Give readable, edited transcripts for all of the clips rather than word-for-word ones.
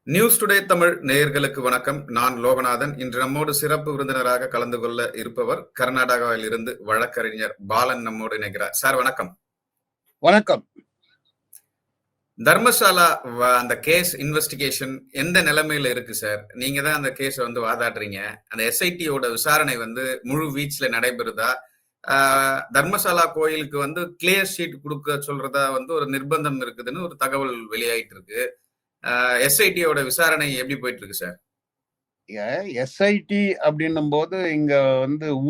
News today Tamil நேயர்களுக்கு வணக்கம். நான் லோகநாதன். இன்று நம்மோடு சிறப்பு விருந்தினராக கலந்து கொள்ள இருப்பவர் கர்நாடகாவில் இருந்து வழக்கறிஞர் பாலன் நம்மோடு இணைகிறார். சார் வணக்கம். வணக்கம். தர்மசாலா அந்த கேஸ் இன்வெஸ்டிகேஷன் எந்த நிலைமையில இருக்கு சார்? நீங்க தான் அந்த கேஸை வாதாடுறீங்க. அந்த எஸ்ஐடியோட விசாரணை முழு வீச்சுல நடைபெறுதா? தர்மசாலா கோயிலுக்கு கிளியர் ஷீட் கொடுக்க சொல்றதா ஒரு நிர்பந்தம் இருக்குதுன்னு ஒரு தகவல் வெளியாயிட்டு இருக்கு. எஸ்ஐடியோட விசாரணை எப்படி போயிட்டு இருக்கு சார்? எஸ்ஐடி அப்படின்னும் போது இங்க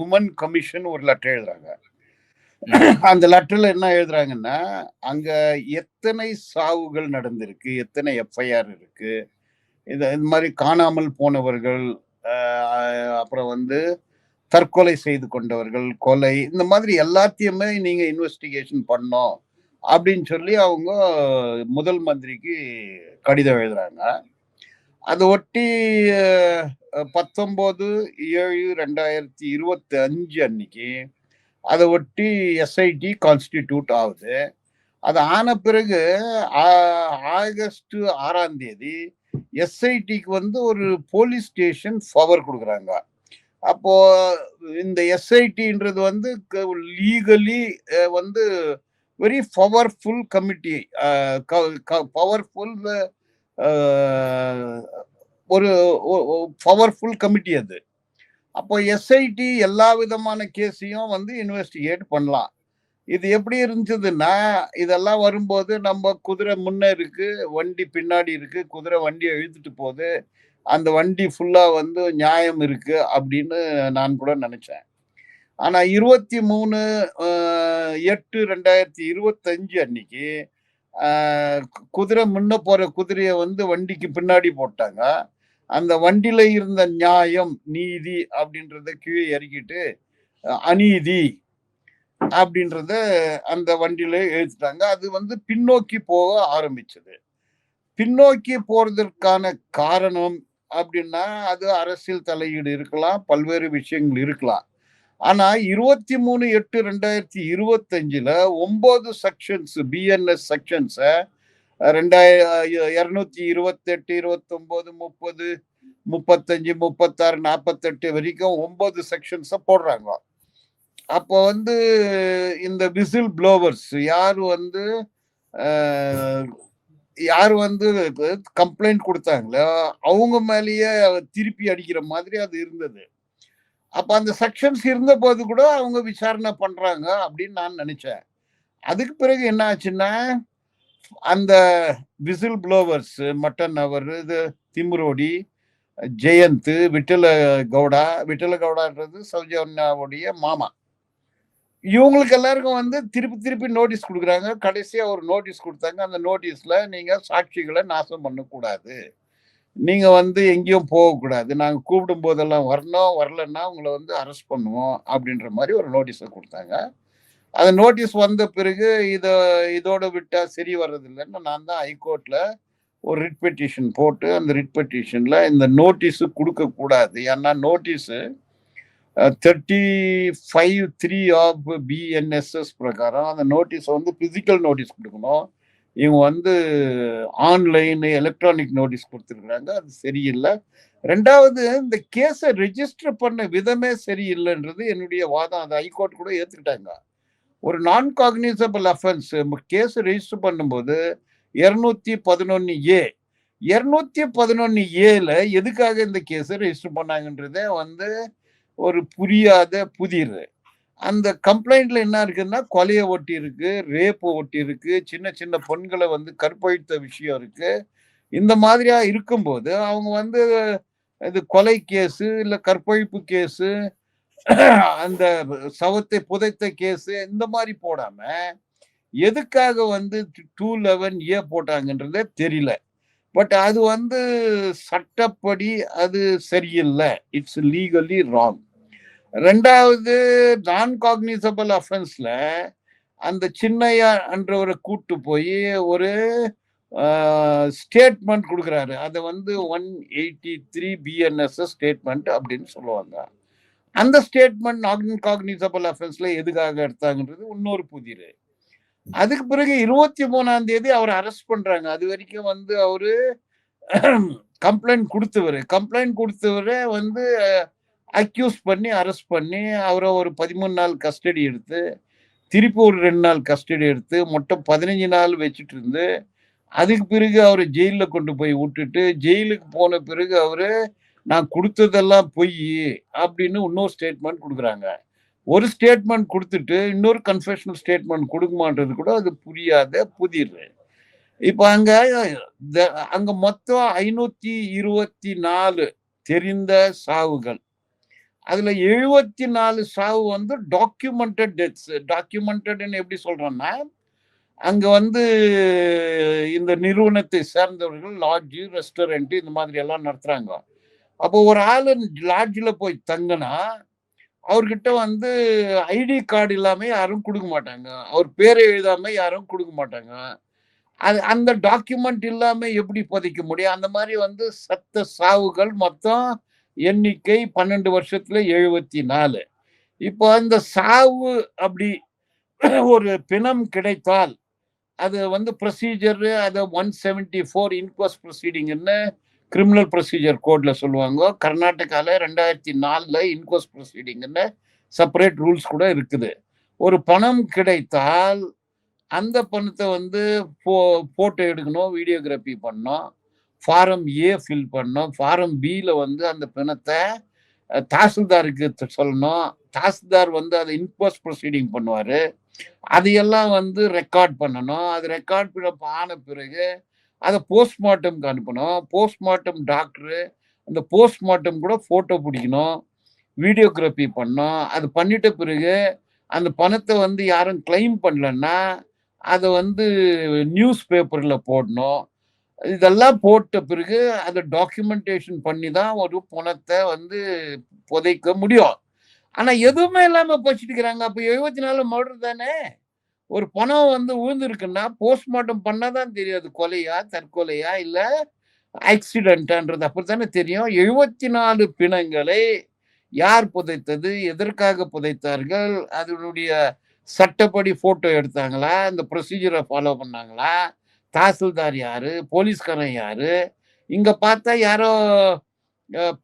உமன் கமிஷன் ஒரு லெட்டர் எழுதுறாங்க. அந்த லெட்டர்ல என்ன எழுதுறாங்கன்னா, அங்க எத்தனை சாவுகள் நடந்திருக்கு, எத்தனை எஃப்ஐஆர் இருக்கு, இந்த மாதிரி காணாமல் போனவர்கள், அப்புறம் தற்கொலை செய்து கொண்டவர்கள், கொலை, இந்த மாதிரி எல்லாத்தையுமே நீங்க இன்வெஸ்டிகேஷன் பண்ணோம் அப்படின்னு சொல்லி அவங்க முதல் மந்திரிக்கு கடிதம் எழுதுறாங்க. அதை ஒட்டி 19/7/2025 அன்னைக்கு அதை ஒட்டி எஸ்ஐடி கான்ஸ்டிடியூட் ஆகுது. அது ஆன பிறகு ஆகஸ்ட் 6ஆம் தேதி எஸ்ஐடிக்கு ஒரு போலீஸ் ஸ்டேஷன் பவர் கொடுக்குறாங்க. அப்போ இந்த எஸ்ஐடின்றது legally very powerful committee, powerful ஒரு பவர்ஃபுல் கமிட்டி அது. அப்போ எஸ்ஐடி எல்லா விதமான கேஸையும் இன்வெஸ்டிகேட் பண்ணலாம். இது எப்படி இருந்துச்சுன்னா, இதெல்லாம் வரும்போது நம்ம குதிரை முன்ன இருக்கு, வண்டி பின்னாடி இருக்கு, குதிரை வண்டியை இழுத்துட்டு போகுது, அந்த வண்டி ஃபுல்லா நியாயம் இருக்கு அப்படின்னு நான் கூட நினைச்சேன். ஆனா 23/8/2025 அன்னைக்கு குதிரை முன்ன போற குதிரைய வண்டிக்கு பின்னாடி போட்டாங்க. அந்த வண்டியில இருந்த நியாயம், நீதி அப்படின்றத கீழே இறக்கிட்டு அநீதி அப்படின்றத அந்த வண்டியில எழுதிட்டாங்க. அது பின்னோக்கி போக ஆரம்பிச்சது. பின்னோக்கி போறதற்கான காரணம் அப்படின்னா, அது அரசியல் தலையீடு இருக்கலாம், பல்வேறு விஷயங்கள் இருக்கலாம். ஆனா 23/8/2025 9 செக்ஷன்ஸ், பிஎன்எஸ் செக்ஷன்ஸ 228, 29, 30, 35, 36, 48 வரைக்கும் 9 செக்ஷன்ஸ போடுறாங்க. அப்போ இந்த விசில் ப்ளோவர்ஸ் யாரு கம்ப்ளைண்ட் கொடுத்தாங்களோ அவங்க மேலேயே திருப்பி அடிக்கிற மாதிரி அது இருந்தது. அப்ப அந்த செக்ஷன்ஸ் இருந்த போது கூட அவங்க விசாரணை பண்றாங்க அப்படின்னு நான் நினைச்சேன். அதுக்கு பிறகு என்ன ஆச்சுன்னா, அந்த விசில் ப்ளோவர்ஸ் மட்டன் அவர், இது திமுரோடி, ஜெயந்த், விட்டல கவுடான்றது சௌஜன்யாவுடைய மாமா, இவங்களுக்கு எல்லாருக்கும் திருப்பி நோட்டீஸ் கொடுக்குறாங்க. கடைசியா ஒரு நோட்டீஸ் கொடுத்தாங்க. அந்த நோட்டீஸ்ல நீங்க சாட்சிகளை நாசம் பண்ணக்கூடாது, நீங்க எங்கேயும் போகக்கூடாது, நாங்க கூப்பிடும் போதெல்லாம் வரணும், வரலன்னா உங்களை அரெஸ்ட் பண்ணுவோம் அப்படின்ற மாதிரி ஒரு நோட்டீஸை கொடுத்தாங்க. அந்த நோட்டீஸ் வந்த பிறகு இதோட விட்டா சரி வர்றதில்லைன்னு நான் தான் ஹைகோர்ட்ல ஒரு ரிட் பெட்டிஷன் போட்டு, அந்த ரிட் பெட்டிஷன்ல இந்த நோட்டீஸ் கொடுக்க கூடாது, ஏன்னா நோட்டீஸ் 35(3) ஆஃப் பிஎன்எஸ்எஸ் பிரகாரம் அந்த நோட்டீஸ் பிசிக்கல் நோட்டீஸ் கொடுக்கணும். இவங்க ஆன்லைன் எலக்ட்ரானிக் நோட்டீஸ் கொடுத்துருக்குறாங்க, அது சரியில்லை. ரெண்டாவது, இந்த கேஸை ரெஜிஸ்டர் பண்ண விதமே சரியில்லைன்றது என்னுடைய வாதம். அதை ஹைகோர்ட் கூட ஏற்றுக்கிட்டாங்க. ஒரு நான் காக்னிசபிள் அஃபென்ஸ் கேஸ் ரெஜிஸ்டர் பண்ணும்போது 211A 211Aல எதுக்காக இந்த கேஸை ரெஜிஸ்டர் பண்ணாங்கன்றதே ஒரு புரியாத புதிர். அந்த கம்ப்ளைண்ட்ல என்ன இருக்குன்னா, கொலையை ஒட்டி இருக்கு, ரேப்பு ஒட்டி இருக்கு, சின்ன சின்ன பெண்களை கற்பழித்த விஷயம் இருக்கு. இந்த மாதிரியா இருக்கும்போது அவங்க இது கொலை கேஸு இல்ல கற்பழிப்பு கேஸு, அந்த சவத்தை புதைத்த கேஸு, இந்த மாதிரி போடாம எதுக்காக 211A போட்டாங்கன்றதே தெரியல. பட் அது சட்டப்படி அது சரியில்லை, இட்ஸ் லீகலி ராங். ரெண்டாவது, நான் காக்னிசபிள் அஃபென்ஸ்ல அந்த சின்னையா என்றவரை கூட்டு போய் ஒரு ஸ்டேட்மெண்ட் கொடுக்குறாரு. அதை 183 பிஎன்எஸ்எஸ் ஸ்டேட்மெண்ட் அப்படின்னு சொல்லுவாங்க. அந்த ஸ்டேட்மெண்ட் நான் காக்னிசபிள் அஃபென்ஸ்ல எதுக்காக எடுத்தாங்கன்றது இன்னொரு புதிர். அதுக்கு பிறகு 23ஆம் தேதி அவரை அரெஸ்ட் பண்றாங்க. அது வரைக்கும் அவரு கம்ப்ளைண்ட் கொடுத்தவரை வந்து அக்யூஸ் பண்ணி அரெஸ்ட் பண்ணி அவரை ஒரு 13 நாள் கஸ்டடி எடுத்து திருப்பி ஒரு 2 நாள் கஸ்டடி எடுத்து மொத்தம் 15 நாள் வச்சுட்டு இருந்து அதுக்கு பிறகு அவரை ஜெயிலில் கொண்டு போய் விட்டுட்டு ஜெயிலுக்கு போன பிறகு அவரு நான் கொடுத்ததெல்லாம் பொய் அப்படின்னு இன்னொரு ஸ்டேட்மெண்ட் கொடுக்குறாங்க. ஒரு ஸ்டேட்மெண்ட் கொடுத்துட்டு இன்னொரு கன்ஃபெஷனல் ஸ்டேட்மெண்ட் கொடுக்க மாட்டது கூட அது புரியாத புதிர். இப்ப அங்க மொத்தம் 524 தெரிந்த சாவுகள். அதுல 74 சாவு வந்து டாக்குமெண்டட் டெத்ஸ். டாக்குமெண்டட்னு எப்படி சொல்றோம்னா அங்க வந்து இந்த நிறுவனத்தை சேர்ந்தவர்கள் லாட்ஜ், ரெஸ்டாரண்ட் இந்த மாதிரி எல்லாம் நடத்துறாங்க. அப்போ ஒரு ஆளு லாட்ஜில் போய் தங்கினா அவர்கிட்ட வந்து ஐடி கார்டு இல்லாம யாரும் கொடுக்க மாட்டாங்க. அவர் பேரை எழுதாம யாரும் கொடுக்க மாட்டாங்க. அந்த டாக்குமெண்ட் இல்லாம எப்படி புதைக்க முடியும்? அந்த மாதிரி வந்து சத்த சாவுகள் மொத்தம் எண்ணிக்கை 12 வருஷத்துல 74. இப்போ அந்த சாவு அப்படி ஒரு பிணம் கிடைத்தால் அது வந்து ப்ரொசீஜர் அதை 174 இன்குவஸ்ட் ப்ரொசீடிங்னு கிரிமினல் ப்ரொசீஜர் கோட்ல சொல்லுவாங்க. கர்நாடகாவில் 2004 இன்குவஸ்ட் ப்ரொசீடிங்னு செப்பரேட் ரூல்ஸ் கூட இருக்குது. ஒரு பணம் கிடைத்தால் அந்த பணத்தை வந்து போட்டோ எடுக்கணும், வீடியோகிராஃபி பண்ணணும், ஃபாரம் ஏ ஃபில் பண்ணணும், ஃபாரம் பியில் வந்து அந்த பிணத்தை தாசில்தாருக்கு சொல்லணும். தாசில்தார் வந்து அதை இன்குவஸ்ட் ப்ரொசீடிங் பண்ணுவார். அதையெல்லாம் வந்து ரெக்கார்ட் பண்ணணும். அது ரெக்கார்ட் ஆன பிறகு அதை போஸ்ட்மார்ட்டம்க்கு அனுப்பணும். போஸ்ட்மார்ட்டம் டாக்டரு அந்த போஸ்ட்மார்ட்டம் கூட ஃபோட்டோ பிடிக்கணும், வீடியோகிராஃபி பண்ணணும். அது பண்ணிட்ட பிறகு அந்த பணத்தை வந்து யாரும் கிளைம் பண்ணலன்னா அதை வந்து நியூஸ் பேப்பரில் போடணும். இதெல்லாம் போட்ட பிறகு அதை டாக்குமெண்டேஷன் பண்ணி தான் ஒரு பணத்தை வந்து புதைக்க முடியும். ஆனால் எதுவுமே இல்லாமல் போச்சுட்டுக்கிறாங்க. அப்போ 74 மர்டர் தானே. ஒரு பணம் வந்து விழுந்துருக்குன்னா போஸ்ட்மார்ட்டம் பண்ணால் தான் தெரியாது கொலையா தற்கொலையா இல்லை ஆக்சிடென்ட்டான்றது. அப்படி தானே தெரியும். 74 பிணங்களை யார் புதைத்தது, எதற்காக புதைத்தார்கள், அதனுடைய சட்டப்படி ஃபோட்டோ எடுத்தாங்களா, இந்த ப்ரொசீஜரை ஃபாலோ பண்ணாங்களா, தாசில்தார் யாரு, போலீஸ்காரன் யாரு, இங்கே பார்த்தா யாரோ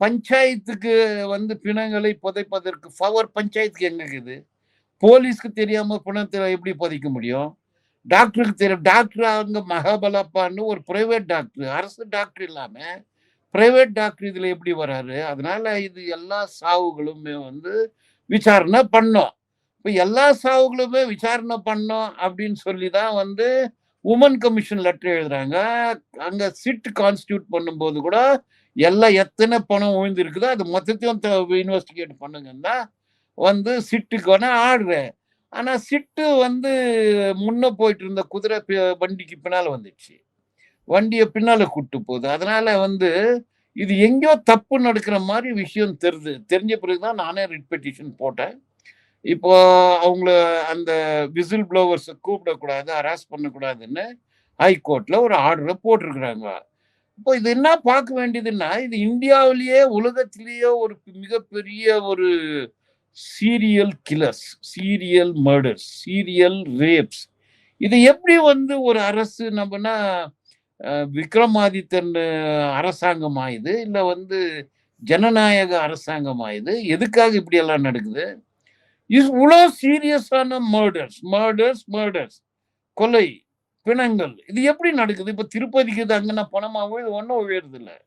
பஞ்சாயத்துக்கு வந்து பிணங்களை புதைப்பதற்கு பவர் பஞ்சாயத்துக்கு எங்க இருக்குது? போலீஸ்க்கு தெரியாம பிணத்தை எப்படி புதைக்க முடியும்? டாக்டருக்கு தெரியும். டாக்டர் அங்க மகாபலப்பான்னு ஒரு பிரைவேட் டாக்டர், அரசு டாக்டர் இல்லாம பிரைவேட் டாக்டர் இதுல எப்படி வராரு? அதனால இது எல்லா சாவுகளுமே வந்து விசாரணை பண்ணோம். இப்ப எல்லா சாவுகளுமே விசாரணை பண்ணோம் அப்படின்னு சொல்லி தான் வந்து உமன் கமிஷன் லெட்டர் எழுதுறாங்க. அங்க சிட் கான்ஸ்டியூட் பண்ணும்போது கூட எல்லாம் எத்தனை பணம் விழுந்திருக்குதோ அது மொத்தத்தையும் இன்வெஸ்டிகேட் பண்ணுங்கன்னா வந்து சிட்டுக்கான ஆர்டர். ஆனா சிட்டு வந்து முன்ன போயிட்டு இருந்த குதிரை வண்டிக்கு பின்னால வந்துடுச்சு. வண்டியை பின்னால கூட்டு போகுது. அதனால வந்து இது எங்கேயோ தப்பு நடக்கிற மாதிரி விஷயம் தெரிஞ்ச பிறகுதான் நானே ரிட் பெட்டிஷன் போட்டேன். இப்போ அவங்கள அந்த விசில் ப்ளோவர்ஸை கூப்பிடக்கூடாது, ஹராஸ் பண்ணக்கூடாதுன்னு ஹைகோர்ட்ல ஒரு ஆர்டரை போட்டிருக்கிறாங்க. இப்போ இது என்ன பார்க்க வேண்டியதுன்னா, இது இந்தியாவிலேயே உலகத்திலேயே ஒரு மிகப்பெரிய ஒரு serial killers, serial murders, serial rapes. இது எப்படி வந்து ஒரு அரசு நம்மனா விக்ரமாதித்தன் அரசாங்கம் ஆயுது இல்லை வந்து ஜனநாயக அரசாங்கம் ஆயுது? எதுக்காக இப்படி எல்லாம் நடக்குது? இவ்வளோ சீரியஸான மர்டர்ஸ் கொலை, பிணங்கள் இது எப்படி நடக்குது? இப்ப திருப்பதிக்கு இது அங்கன்னா பணமாகவும் இது ஒன்றும் உயருது இல்லை.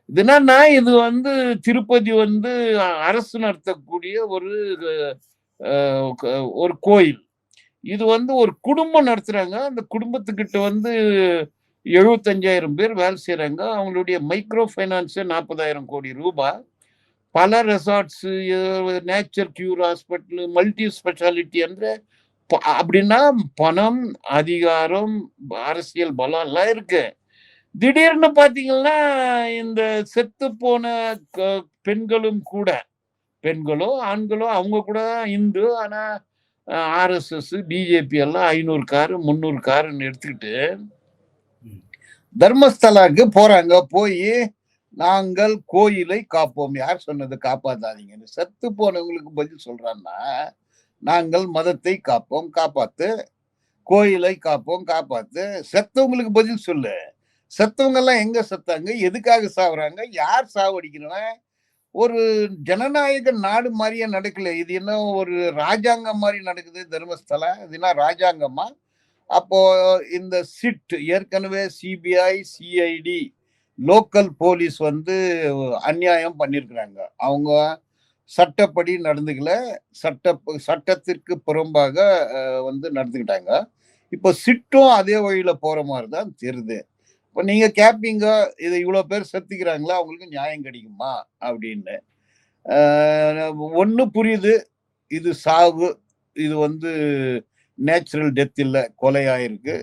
இது என்னன்னா இது வந்து திருப்பதி வந்து அரசு நடத்தக்கூடிய ஒரு கோயில். இது வந்து ஒரு குடும்பம் நடத்துறாங்க. அந்த குடும்பத்துக்கிட்ட வந்து 75,000 பேர் வேலை செய்யறாங்க. அவங்களுடைய மைக்ரோ ஃபைனான்ஸ் 40,000 கோடி ரூபாய். பல resorts, nature cure hospital, multi speciality என்ற அப்படின்னா பணம், அதிகாரம், அரசியல் பலம் எல்லாம் இருக்கு. திடீர்னு பாத்தீங்கன்னா இந்த செத்து போன பெண்களும் கூட, பெண்களோ ஆண்களோ அவங்க கூட இந்து, ஆனா RSS பிஜேபி எல்லாம் 500 காரு 300 காருன்னு எடுத்துக்கிட்டு தர்மஸ்தலாக்கு போறாங்க. போய் நாங்கள் கோயிலை காப்போம். யார் சொன்னது காப்பாத்தாதீங்கன்னு? செத்து போனவங்களுக்கு பதில் சொல்றான்னா நாங்கள் மதத்தை காப்போம் காப்பாத்து, கோயிலை காப்போம் காப்பாத்து. செத்தவங்களுக்கு பதில் சொல்லு. செத்தவங்க எல்லாம் எங்க செத்தாங்க, எதுக்காக சாவுறாங்க, யார் சாவடிக்கிறவன்? ஒரு ஜனநாயக நாடு மாதிரியே நடக்கல. இது என்ன ஒரு ராஜாங்கம் மாதிரி நடக்குது தர்மஸ்தலா? இது என்ன ராஜாங்கமா? அப்போ இந்த சிட் ஏற்கனவே சிபிஐ, சிஐடி, லோக்கல் போலீஸ் வந்து அநியாயம் பண்ணியிருக்கிறாங்க. அவங்க சட்டப்படி நடந்துக்கல, சட்டத்திற்கு புறம்பாக வந்து நடந்துக்கிட்டாங்க. இப்போ சிட்டும் அதே வழியில போற மாதிரி தான் தெரியுது. இப்போ நீங்க கேட்பீங்க, இதை இவ்வளவு பேர் செத்துக்கிறாங்களா, அவங்களுக்கு நியாயம் கிடைக்குமா அப்படின்னு. ஒண்ணு புரியுது, இது சாவு, இது வந்து நேச்சுரல் டெத் இல்ல, கொலை ஆயிருக்கு,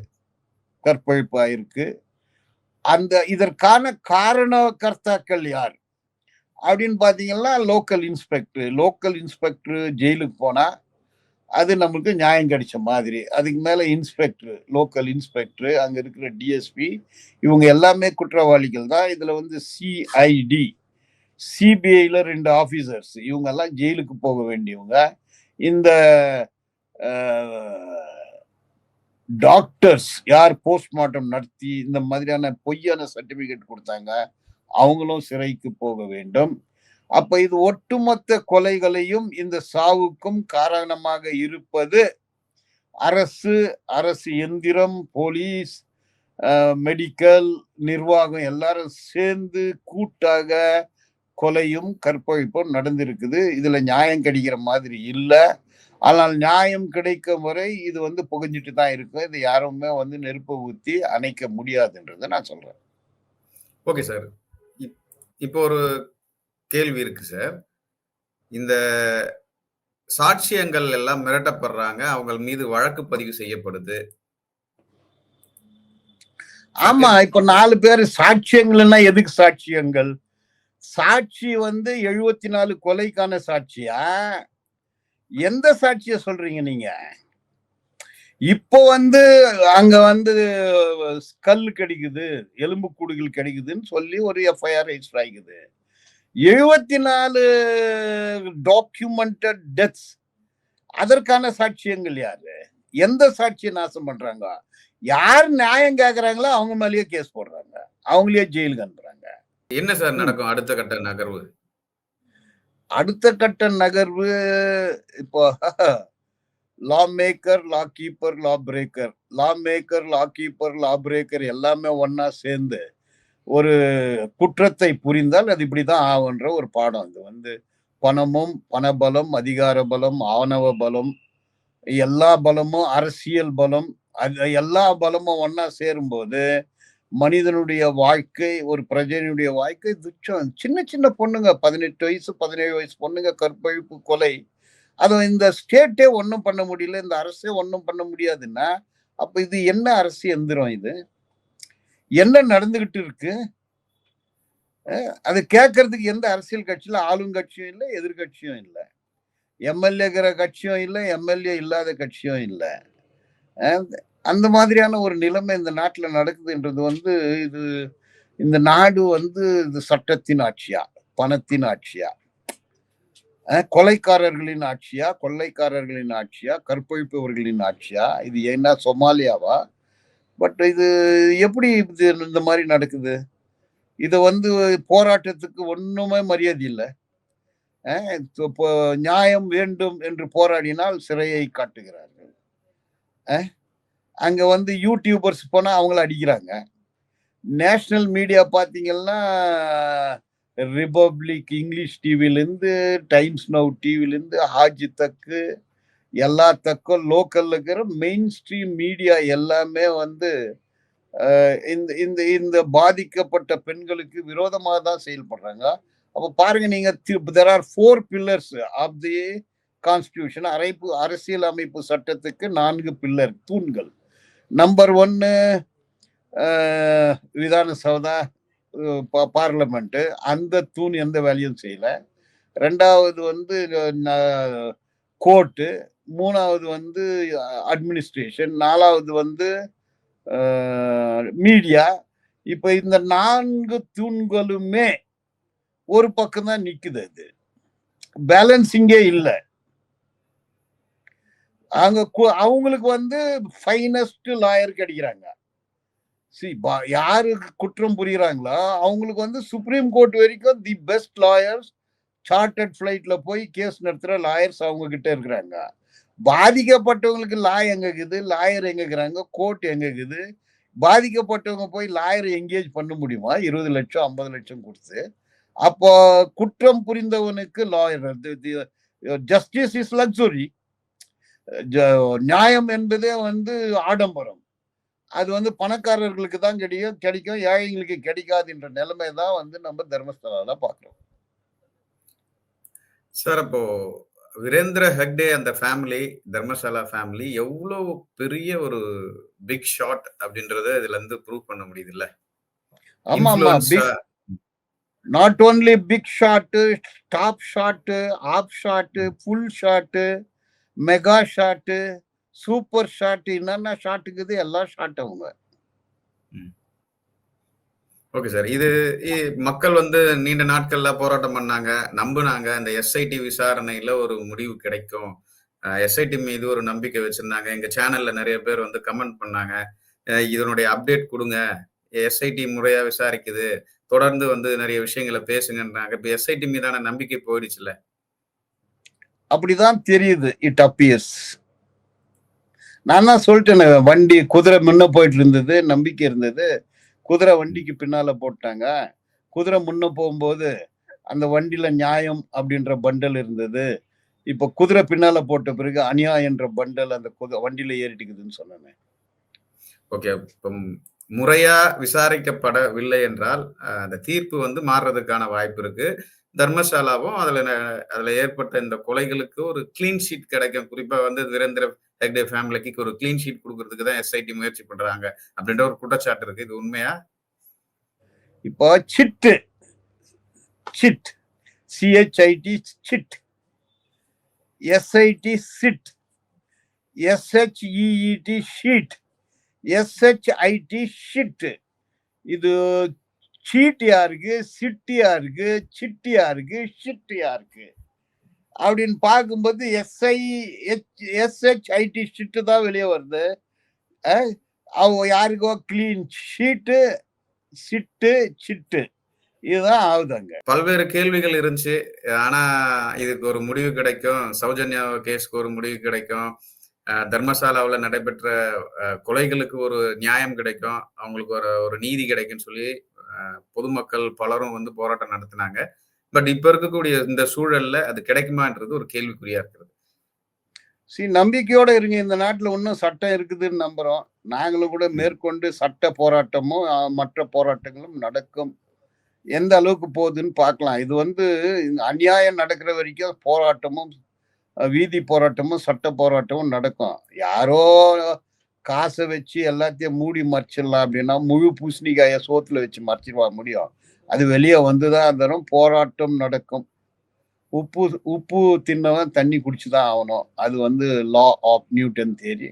கற்பழிப்பு ஆயிருக்கு. அந்த இதற்கான காரணகர்த்தாக்கள் யார் அப்படின்னு பாத்தீங்கன்னா லோக்கல் இன்ஸ்பெக்டர் ஜெயிலுக்கு போனா அது நமக்கு நியாயம் கிடைச்ச மாதிரி. அதுக்கு மேல லோக்கல் இன்ஸ்பெக்டர், அங்க இருக்கிற டிஎஸ்பி, இவங்க எல்லாமே குற்றவாளிகள் தான். இதுல வந்து சிஐடி, சிபிஐல 2 ஆபீசர்ஸ், இவங்க எல்லாம் ஜெயிலுக்கு போக வேண்டியவங்க. இந்த டாக்டர்ஸ் யார் போஸ்ட்மார்ட்டம் நடத்தி இந்த மாதிரியான பொய்யான சர்டிபிகேட் கொடுத்தாங்க, அவங்களும் சிறைக்கு போக வேண்டும். அப்ப இது ஒட்டுமொத்த கொலைகளையும் இந்த சாவுக்கும் காரணமாக இருப்பது அரசு எந்திரம், போலீஸ், மெடிக்கல் நிர்வாகம் எல்லாரும் சேர்ந்து கூட்டாக கொலையும் கற்பழிப்பும் நடந்திருக்குது. இதுல நியாயம் கிடைக்கிற மாதிரி இல்லை. ஆனால் நியாயம் கிடைக்கும் வரை இது வந்து புகஞ்சிட்டு தான் இருக்கும். இது யாருமே வந்து நெருப்பு ஊத்தி அணைக்க முடியாதுன்றதை நான் சொல்றேன். Okay sir. இப்போ ஒரு கேள்வி இருக்கு சார். இந்த சாட்சியங்கள் எல்லாம் மிரட்டப்படுறாங்க, அவங்க மீது வழக்கு பதிவு செய்யப்படுது. ஆமா, இப்ப 4 பேர் சாட்சியங்கள்னா எதுக்கு சாட்சியங்கள்? சாட்சி வந்து 74 கொலைக்கான சாட்சியா? எந்த சாட்சிய சொல்றீங்க நீங்க? இப்போ வந்து அங்க வந்து ஸ்கல் கிடைக்குது, எலும்பு கூடுகள் கிடைக்குதுன்னு சொல்லி ஒரு எஃப்ஐஆர் ரெஜிஸ்டர் ஆகிக்குது. 74 டாக்குமெண்டட் டெத்ஸ், அதற்கான சாட்சியங்கள் யாரு? எந்த சாட்சியை நாசம் பண்றாங்க? யார் நியாயம் கேக்குறாங்களோ அவங்க மேலேயே கேஸ் போடுறாங்க, அவங்களே ஜெயிலுக்கு அனுப்புறாங்க. என்ன சார் நடக்கும் அடுத்த கட்ட நகர்வு? அடுத்த கட்ட நகர்வு இப்போ law maker, law keeper, law breaker, law breaker எல்லாமே ஒன்னா சேர்ந்து ஒரு குற்றத்தை புரிந்தால் அது இப்படிதான் ஆகுன்ற ஒரு பாடம். இது வந்து பணமும், பணபலம், அதிகார பலம், ஆணவ பலம், எல்லா பலமும், அரசியல் பலம், அது எல்லா பலமும் ஒன்னா சேரும்போது மனிதனுடைய வாழ்க்கை, ஒரு பிரஜையினுடைய வாழ்க்கை துச்சம். சின்ன சின்ன பொண்ணுங்க, 18 வயசு 17 வயசு பொண்ணுங்க கற்பழிப்பு, கொலை. அதுவும் இந்த ஸ்டேட்டே ஒன்றும் பண்ண முடியல, இந்த அரசே ஒன்றும் பண்ண முடியாதுன்னா அப்ப இது என்ன அரசு எந்திரம்? இது என்ன நடந்துகிட்டு இருக்கு? அது கேட்கறதுக்கு எந்த அரசியல் கட்சியில ஆளுங்கட்சியும் இல்லை, எதிர்கட்சியும் இல்லை, எம்எல்ஏங்கிற கட்சியும் இல்லை, எம்எல்ஏ இல்லாத கட்சியும் இல்லை. அந்த மாதிரியான ஒரு நிலைமை இந்த நாட்டுல நடக்குதுன்றது வந்து இது இந்த நாடு வந்து இது சட்டத்தின் ஆட்சியா, பணத்தின் ஆட்சியா, கொலைக்காரர்களின் ஆட்சியா, கொள்ளைக்காரர்களின் ஆட்சியா, கற்பழிப்பவர்களின் ஆட்சியா? இது என்ன சொமாலியாவா? பட் இது எப்படி இந்த மாதிரி நடக்குது? இத வந்து போராட்டத்துக்கு ஒண்ணுமே மரியாதை இல்லை. நியாயம் வேண்டும் என்று போராடினால் சிறையை காட்டுகிறார்கள். அங்க வந்து யூடியூபர்ஸ் போனா அவங்கள அடிக்கிறாங்க. நேஷனல் மீடியா பாத்தீங்கன்னா ரிபப்ளிக் இங்கிலீஷ் டிவிலேருந்து, டைம்ஸ் நவ் டிவிலேருந்து, ஹாஜி தக்கு, எல்லா தக்கும் லோக்கல்ல இருக்கிற மெயின் ஸ்ட்ரீம் மீடியா எல்லாமே வந்து இந்த இந்த இந்த பாதிக்கப்பட்ட பெண்களுக்கு விரோதமாக தான் செயல்படுறாங்க. அப்ப பாருங்க நீங்க, there are 4 pillars of the constitution. அரசியல் அமைப்பு சட்டத்துக்கு 4 பில்லர், தூண்கள். Number 1 Vidhana Soudha, parliament. அந்த தூண் எந்த வேலையும் செய்யல. 2வது வந்து கோர்ட்டு, 3வது வந்து அட்மினிஸ்ட்ரேஷன், 4வது வந்து மீடியா. இப்ப இந்த 4 தூண்களுமே ஒரு பக்கம் தான் நிக்குது. அது பேலன்சிங்கே இல்லை. அவங்களுக்கு வந்து ஃபைனஸ்ட் லாயர் கிடைக்கிறாங்க. யாரு குற்றம் புரியுறாங்களோ அவங்களுக்கு வந்து சுப்ரீம் கோர்ட் வரைக்கும் தி பெஸ்ட் லாயர்ஸ், சார்ட்டர்ட் ஃபிளைட்ல போய் கேஸ் நடத்துற லாயர்ஸ் அவங்க கிட்ட இருக்கிறாங்க. பாதிக்கப்பட்டவங்களுக்கு லா எங்க இருக்குது, லாயர் எங்க இருக்கிறாங்க, கோர்ட் எங்க இருக்குது? பாதிக்கப்பட்டவங்க போய் லாயர் எங்கேஜ் பண்ண முடியுமா 20 லட்சம் 50 லட்சம் கொடுத்து? அப்போ குற்றம் புரிந்தவனுக்கு லாயர், ஜஸ்டிஸ் இஸ் லக்ஸுரி. நியாயம் என்பதே வந்து ஆடம்பரம். அது வந்து பணக்காரர்களுக்கு தான் கிடைக்கும், ஏழைங்களுக்கு கிடைக்காதுன்ற நிலைமை தான் வந்து நம்ம தர்மஸ்தலால பார்க்கிறோம். சார், அப்போ வீரேந்திர ஹெக்டே அந்த ஃபேமிலி, தர்மசாலா ஃபேமிலி எவ்வளவு பெரிய ஒரு பிக் ஷாட் அப்படின்றத இதுல இருந்து ப்ரூவ் பண்ண முடியுதுல்ல? ஆமா ஆமா, not only big shot, top shot, off shot, full shot, mega shot, super shot, என்னென்ன ஷாட் இருக்குது எல்லா ஷாட் அவங்க. Okay sir. இது மக்கள் வந்து நீண்ட நாட்கள்ல போராட்டம் பண்ணாங்க, நம்புனாங்க. இந்த எஸ்ஐடி விசாரணையில ஒரு முடிவு கிடைக்கும். எஸ்ஐடி மீது ஒரு நம்பிக்கை வச்சிருந்தாங்க. எங்க சேனல்ல நிறைய பேர் வந்து கமெண்ட் பண்ணாங்க, இதனுடைய அப்டேட் கொடுங்க, எஸ்ஐடி முறையா விசாரிக்குது, தொடர்ந்து வந்து நிறைய விஷயங்களை பேசுங்கன்றாங்க. இப்ப எஸ்ஐடி மீதான நம்பிக்கை போயிடுச்சுல்ல? அப்படிதான் தெரியுது. It appears. நான் தான் சொல்லிட்டேன், வண்டி குதிரை முன்ன போயிட்டு இருந்தது, நம்பிக்கை இருந்தது. குதிரை வண்டிக்கு பின்னால போட்டாங்க. குதிரை முன்ன போகும்போது அந்த வண்டியில நியாயம் அப்படின்ற பண்டல் இருந்தது. இப்ப குதிரை பின்னால போட்ட பிறகு அநியாயம் என்ற பண்டல் அந்த வண்டியில ஏறிட்டுக்குதுன்னு சொன்னேன். ஓகே. முறையா விசாரிக்கப்படவில்லை என்றால் அந்த தீர்ப்பு வந்து மாறுறதுக்கான வாய்ப்பு இருக்கு. தர்மசாலாவும் அதுல ஏற்பட்ட இந்த கொலைகளுக்கு ஒரு கிளீன் ஷீட் கிடைக்கும். குறிப்பா வந்து வீரேந்திர ஹெக்டே ஃபேமிலிக்கு ஒரு கிளீன் ஷீட் கொடுக்கறதுக்கு தான் எஸ்ஐடி முயற்சி பண்றாங்க அப்படின்ற ஒரு குற்றச்சாட்டு இருக்கு. இது உண்மையா? இப்போ sit, C H I T sit, SIT sit, S H E E T sheet, S H I T shit. இது சீட் யாருக்கு, சிட் யாருக்கு, சிட் யாருக்கு, ஷிட் யாருக்கு அப்படின்னு பார்க்கும்போது எஸ்ஹெச்ஐடி ஷிட் தான் வெளியே வருது. அவங்க யாருக்கோ கிளீன் ஷீட்டு, சிட்டு, சிட்டு, இதுதான் ஆகுதாங்க. பல்வேறு கேள்விகள் இருந்துச்சு. ஆனா இதுக்கு ஒரு முடிவு கிடைக்கும், சௌஜன்யா கேஸ்க்கு ஒரு முடிவு கிடைக்கும், தர்மசாலாவில் நடைபெற்ற கொலைகளுக்கு ஒரு நியாயம் கிடைக்கும், அவங்களுக்கு ஒரு நீதி கிடைக்கும்னு சொல்லி பொதுமக்கள் பலரும் வந்து போராட்டம் நடத்தினாங்க. பட் இப்ப இருக்கக்கூடிய இந்த சூழல்ல அது கிடைக்குமான்றது ஒரு கேள்விக்குறியா இருக்கிறது. நம்பிக்கையோட இருங்க. இந்த நாட்டுல இன்னும் சட்டம் இருக்குதுன்னு நம்புறோம். நாங்களும் கூட மேற்கொண்டு சட்ட போராட்டமும் மற்ற போராட்டங்களும் நடக்கும். எந்த அளவுக்கு போகுதுன்னு பார்க்கலாம். இது வந்து அநியாயம் நடக்கிற வரைக்கும் போராட்டமும், வீதி போராட்டமும், சட்ட போராட்டமும் நடக்கும். யாரோ காசை வச்சு எல்லாத்தையும் மூடி மறைச்சிடலாம் அப்படின்னா முழு பூசணிக்காய சோத்துல வச்சு மறைச்சிடுவா முடியும்? அது வெளியே வந்துதான் தரும். போராட்டம் நடக்கும். உப்பு தின்னவன் தண்ணி குடிச்சுதான் ஆகணும். அது வந்து லா ஆஃப் நியூட்டன் தியரி.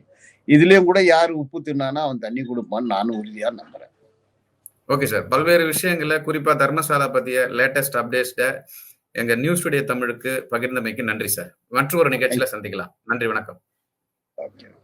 இதுலயும் கூட யாரு உப்பு தின்னானா அவன் தண்ணி கொடுப்பான்னு நானும் உறுதியா நம்புறேன். Okay sir. பல்வேறு விஷயங்களை குறிப்பா தர்மசாலா பத்திய லேட்டஸ்ட் அப்டேட்ஸ்ட எங்க நியூஸ் டுடே தமிழுக்கு பகிர்ந்தமைக்கு நன்றி சார். மற்றொரு நிகழ்ச்சியில சந்திக்கலாம். நன்றி, வணக்கம்.